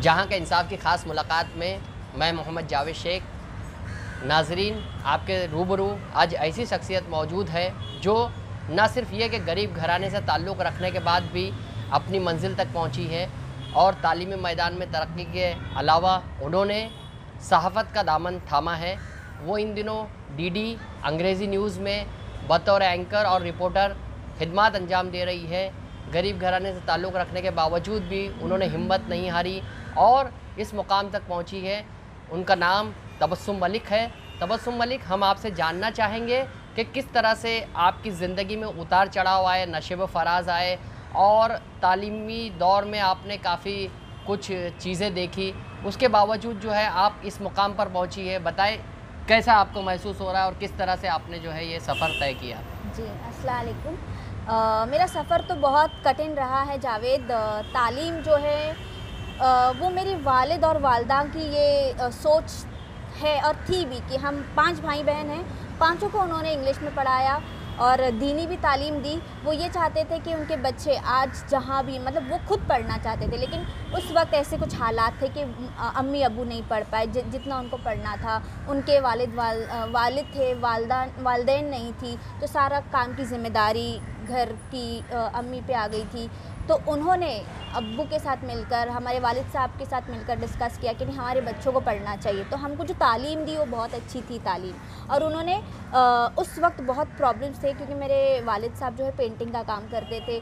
जहां का इंसाफ की ख़ास मुलाकात में मैं मोहम्मद जावेद शेख। नाजरीन, आपके रूबरू आज ऐसी शख्सियत मौजूद है जो न सिर्फ ये कि गरीब घराने से ताल्लुक़ रखने के बाद भी अपनी मंजिल तक पहुंची है और तालीमी मैदान में तरक्की के अलावा उन्होंने सहाफ़त का दामन थामा है। वो इन दिनों डीडी अंग्रेज़ी न्यूज़ में बतौर एंकर और रिपोर्टर खिदमत अंजाम दे रही है। गरीब घराने से ताल्लुक़ रखने के बावजूद भी उन्होंने हिम्मत नहीं हारी और इस मुकाम तक पहुंची है। उनका नाम तबस्सुम मलिक है। तबस्सुम मलिक, हम आपसे जानना चाहेंगे कि किस तरह से आपकी ज़िंदगी में उतार चढ़ाव आए, नशेब फराज आए और तालीमी दौर में आपने काफ़ी कुछ चीज़ें देखी, उसके बावजूद जो है आप इस मुकाम पर पहुंची है। बताएं कैसा आपको महसूस हो रहा है और किस तरह से आपने जो है ये सफ़र तय किया? जी, अस्सलाम वालेकुम। मेरा सफ़र तो बहुत कठिन रहा है जावेद। तालीम जो है वो मेरे वालिद और वालदा की ये सोच है और थी भी कि हम 5 भाई बहन हैं, पाँचों को उन्होंने इंग्लिश में पढ़ाया और दीनी भी तालीम दी। वो ये चाहते थे कि उनके बच्चे आज जहाँ भी, मतलब वो खुद पढ़ना चाहते थे, लेकिन उस वक्त ऐसे कुछ हालात थे कि अम्मी अबू नहीं पढ़ पाए जितना उनको पढ़ना था। उनके वालिद थे, वालदैन नहीं थी, तो सारा काम की ज़िम्मेदारी घर की अम्मी पे आ गई थी। तो उन्होंने अब्बू के साथ मिलकर, हमारे वालिद साहब के साथ मिलकर डिस्कस किया कि नहीं, हमारे बच्चों को पढ़ना चाहिए। तो हमको जो तालीम दी वो बहुत अच्छी थी तालीम। और उन्होंने उस वक्त बहुत प्रॉब्लम्स थे क्योंकि मेरे वालिद साहब जो है पेंटिंग का काम करते थे।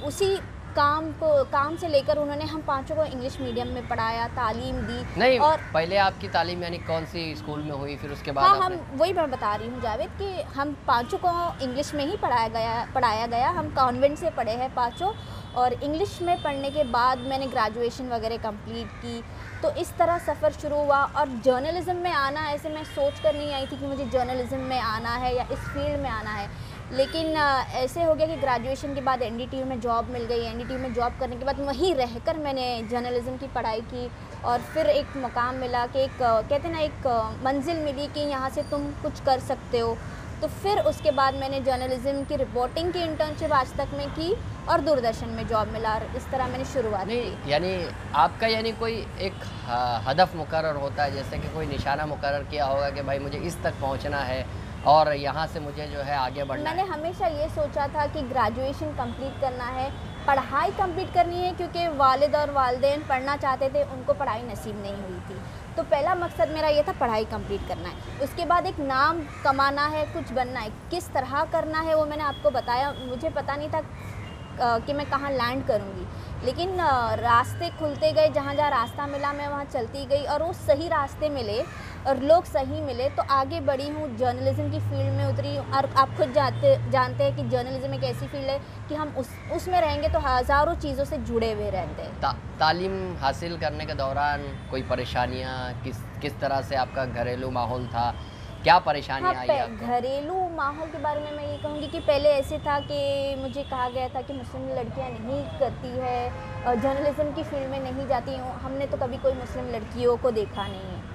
उसी काम से लेकर उन्होंने हम पाँचों को इंग्लिश मीडियम में पढ़ाया, तालीम दी। नहीं, और पहले आपकी तालीम यानी कौन सी स्कूल में हुई, फिर उसके बाद हाँ, आपने... हम वही मैं बता रही हूँ जावेद कि हम पाँचों को इंग्लिश में ही पढ़ाया गया। हम कॉन्वेंट से पढ़े हैं पाँचों, और इंग्लिश में पढ़ने के बाद मैंने ग्रेजुएशन वगैरह कंप्लीट की। तो इस तरह सफ़र शुरू हुआ। और जर्नलिज़म में आना, ऐसे मैं सोच कर नहीं आई थी कि मुझे जर्नलिज़म में आना है या इस फील्ड में आना है, लेकिन ऐसे हो गया कि ग्रेजुएशन के बाद एनडीटीवी में जॉब मिल गई। एनडीटीवी में जॉब करने के बाद वहीं रहकर मैंने जर्नलिज़म की पढ़ाई की और फिर एक मुकाम मिला कि एक कहते हैं ना, एक मंजिल मिली कि यहाँ से तुम कुछ कर सकते हो। तो फिर उसके बाद मैंने जर्नलिज़म की रिपोर्टिंग की इंटर्नशिप आज तक में की और दूरदर्शन में जॉब मिला, और इस तरह मैंने शुरुआत की। यानी आपका कोई एक हदफ मुकर्रर होता है, जैसे कि कोई निशाना मुकर्रर किया होगा कि भाई मुझे इस तक पहुंचना है और यहाँ से मुझे जो है आगे बढ़ना है? मैंने हमेशा ये सोचा था कि ग्रेजुएशन कंप्लीट करना है, पढ़ाई कंप्लीट करनी है, क्योंकि वालिद और वालदैन पढ़ना चाहते थे, उनको पढ़ाई नसीब नहीं हुई थी। तो पहला मकसद मेरा ये था पढ़ाई कंप्लीट करना है। उसके बाद एक नाम कमाना है, कुछ बनना है। किस तरह करना है वो मैंने आपको बताया। मुझे पता नहीं था कि मैं कहाँ लैंड करूँगी, लेकिन रास्ते खुलते गए। जहाँ जहाँ रास्ता मिला मैं वहाँ चलती गई और वो सही रास्ते मिले और लोग सही मिले तो आगे बढ़ी हूँ। जर्नलिज़म की फ़ील्ड में उतरी और आप खुद जानते हैं कि जर्नलिज़म एक ऐसी फ़ील्ड है कि हम उसमें रहेंगे तो हज़ारों चीज़ों से जुड़े हुए रहते हैं। तालीम हासिल करने के दौरान कोई परेशानियाँ, किस तरह से आपका घरेलू माहौल था, क्या परेशानियाँ आई आपको? घरेलू माहौल के बारे में मैं ये कहूँगी कि पहले ऐसे था कि मुझे कहा गया था कि मुस्लिम लड़कियाँ नहीं करती है, जर्नलिज़म की फ़ील्ड में नहीं जाती हूँ। हमने तो कभी कोई मुस्लिम लड़कियों को देखा नहीं है,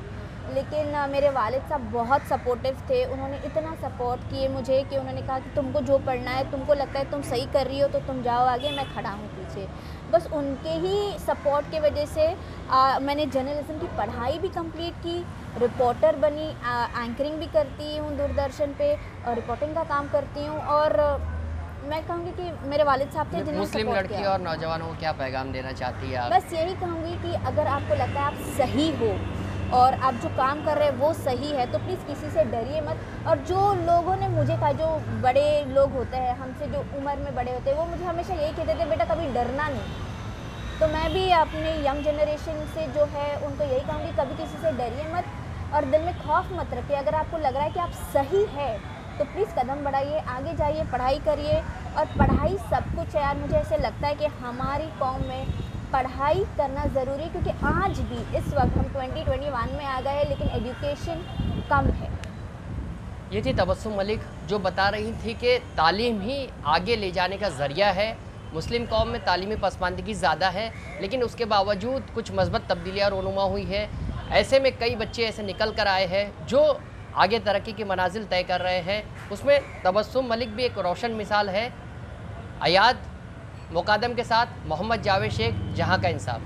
लेकिन मेरे वालिद साहब बहुत सपोर्टिव थे। उन्होंने इतना सपोर्ट किए मुझे कि उन्होंने कहा कि तुमको जो पढ़ना है, तुमको लगता है तुम सही कर रही हो तो तुम जाओ आगे, मैं खड़ा हूँ पीछे। बस उनके ही सपोर्ट की वजह से मैंने जर्नलिज़म की पढ़ाई भी कंप्लीट की, रिपोर्टर बनी, एंकरिंग भी करती हूँ दूरदर्शन पे और रिपोर्टिंग का काम करती हूँ। और मैं कहूँगी कि मेरे वालिद साहब थे जिन्होंने मुस्लिम सपोर्ट लड़की किया। और नौजवानों को क्या पैगाम देना चाहती है आप? बस यही कहूँगी कि अगर आपको लगता है आप सही हो और आप जो काम कर रहे हैं वो सही है तो प्लीज़ किसी से डरिए मत। और जो लोगों ने मुझे कहा, जो बड़े लोग होते हैं हमसे, जो उम्र में बड़े होते हैं, वो मुझे हमेशा यही कहते थे, बेटा कभी डरना नहीं। तो मैं भी अपने यंग जनरेशन से जो है उनको यही कहूँगी, कभी किसी से डरिए मत और दिल में खौफ मत रखिए। अगर आपको लग रहा है कि आप सही है तो प्लीज़ कदम बढ़ाइए, आगे जाइए, पढ़ाई करिए। और पढ़ाई सब कुछ है यार। मुझे ऐसे लगता है कि हमारी कौम में पढ़ाई करना ज़रूरी है, क्योंकि आज भी इस वक्त हम 2021 में आ गए हैं लेकिन एजुकेशन कम है। ये थी तबस्सुम मलिक जो बता रही थी कि तालीम ही आगे ले जाने का ज़रिया है। मुस्लिम कौम में तालीमी पसमानदगी ज़्यादा है, लेकिन उसके बावजूद कुछ मस्बत तब्दीलियाँ रूनुमा हुई है। ऐसे में कई बच्चे ऐसे निकल कर आए हैं जो आगे तरक्की की मनाजिल तय कर रहे हैं। उसमें तबस्सुम मलिक भी एक रोशन मिसाल है। अयाद मुकादम के साथ मोहम्मद जावेद शेख, जहाँ का इंसाफ।